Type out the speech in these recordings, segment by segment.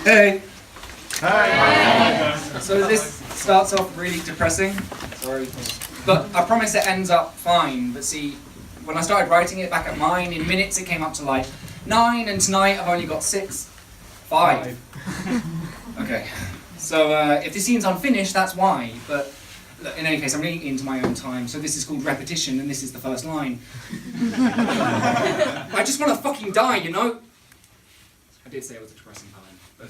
Hey! Hey! So this starts off really depressing, sorry, but I promise it ends up fine. But see, when I started writing it back at mine, in minutes it came up to like 9, and tonight I've only got 6. 5. Okay, so if this scene's unfinished, that's why, but look, in any case, I'm reading it into my own time, so this is called repetition, and this is the first line. I just want to fucking die, you know? I did say it was a depressing poem, but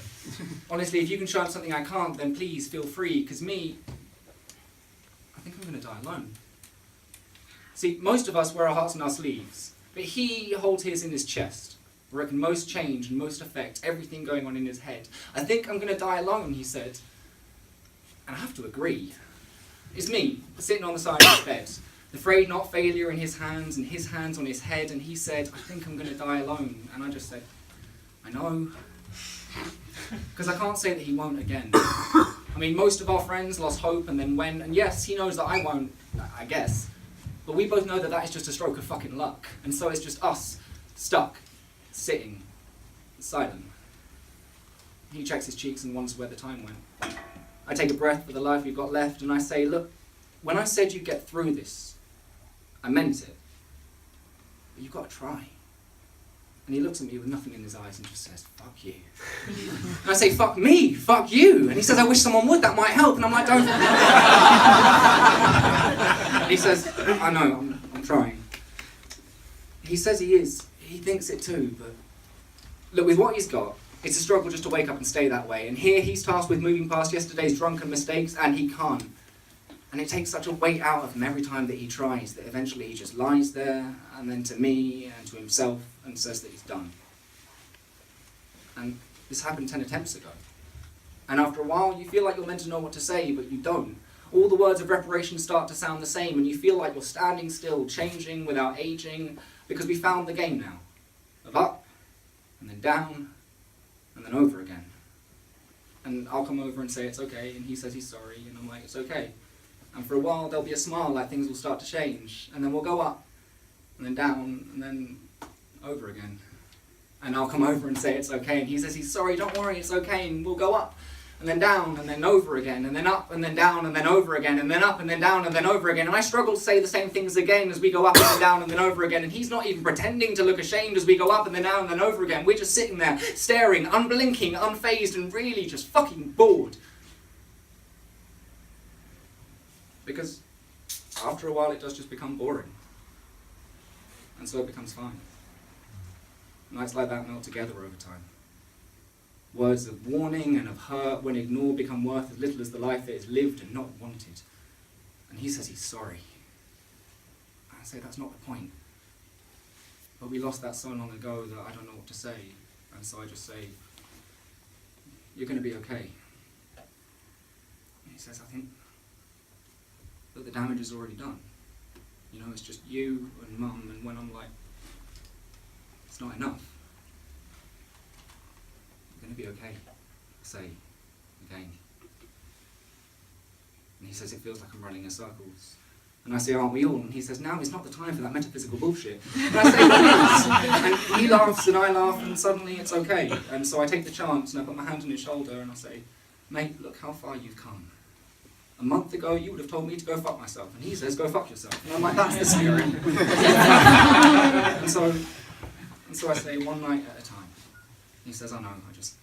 honestly, if you can show up something I can't, then please feel free, because me, I think I'm going to die alone. See, most of us wear our hearts on our sleeves, but he holds his in his chest, where it can most change and most affect everything going on in his head. I think I'm going to die alone, he said. And I have to agree. It's me, sitting on the side of his bed, the frayed knot failure in his hands and his hands on his head, and he said, I think I'm going to die alone. And I just said, I know. Because I can't say that he won't again. I mean, most of our friends lost hope and then went, and yes, he knows that I won't, I guess. But we both know that that is just a stroke of fucking luck. And so it's just us, stuck, sitting, silent. He checks his cheeks and wonders where the time went. I take a breath for the life we've got left, and I say, look, when I said you'd get through this, I meant it. But you've got to try. And he looks at me with nothing in his eyes and just says, fuck you. And I say, fuck me, fuck you. And he says, I wish someone would, that might help. And I'm like, don't. And he says, I know, I'm trying. He says he is. He thinks it too, but look, with what he's got, it's a struggle just to wake up and stay that way. And here he's tasked with moving past yesterday's drunken mistakes, and he can't. And it takes such a weight out of him every time that he tries that eventually he just lies there, and then to me and to himself, and says that he's done. And this happened 10 attempts ago. And after a while, you feel like you're meant to know what to say, but you don't. All the words of reparation start to sound the same, and you feel like you're standing still, changing without aging, because we found the game now. Of up, and then down, and then over again. And I'll come over and say it's okay, and he says he's sorry, and I'm like, it's okay. And for a while there'll be a smile, like things will start to change, and then we'll go up, and then down, and then over again. And I'll come over and say it's okay, and he says he's sorry, don't worry, it's okay, and we'll go up, and then down, and then over again, and then up, and then down, and then over again, and then up, and then down, and then over again. And I struggle to say the same things again as we go up and then down and then over again, and he's not even pretending to look ashamed as we go up and then down and then over again. We're just sitting there, staring, unblinking, unfazed, and really just fucking bored. Because after a while it does just become boring. And so it becomes fine. Nights like that melt together over time. Words of warning and of hurt, when ignored, become worth as little as the life it is lived and not wanted. And he says he's sorry. I say that's not the point. But we lost that so long ago that I don't know what to say. And so I just say, you're going to be okay. And he says, I think that the damage is already done. You know, it's just you and Mum, and when I'm like, it's not enough. You're going to be okay, I say, again. And he says it feels like I'm running in circles. And I say, aren't we all? And he says, now is not the time for that metaphysical bullshit. And I say, it is. And he laughs and I laugh, and suddenly it's okay. And so I take the chance and I put my hand on his shoulder and I say, mate, look how far you've come. A month ago, you would have told me to go fuck myself. And he says, go fuck yourself. And I'm like, that's the spirit. and so I say, one night at a time. He says, I know, I just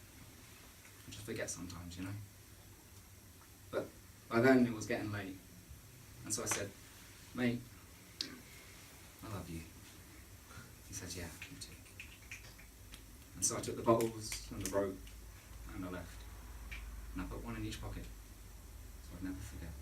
forget sometimes, you know. But by then, it was getting late. And so I said, mate, I love you. He says, yeah, me too. And so I took the bottles and the rope, and I left. And I put one in each pocket. I'd never forget.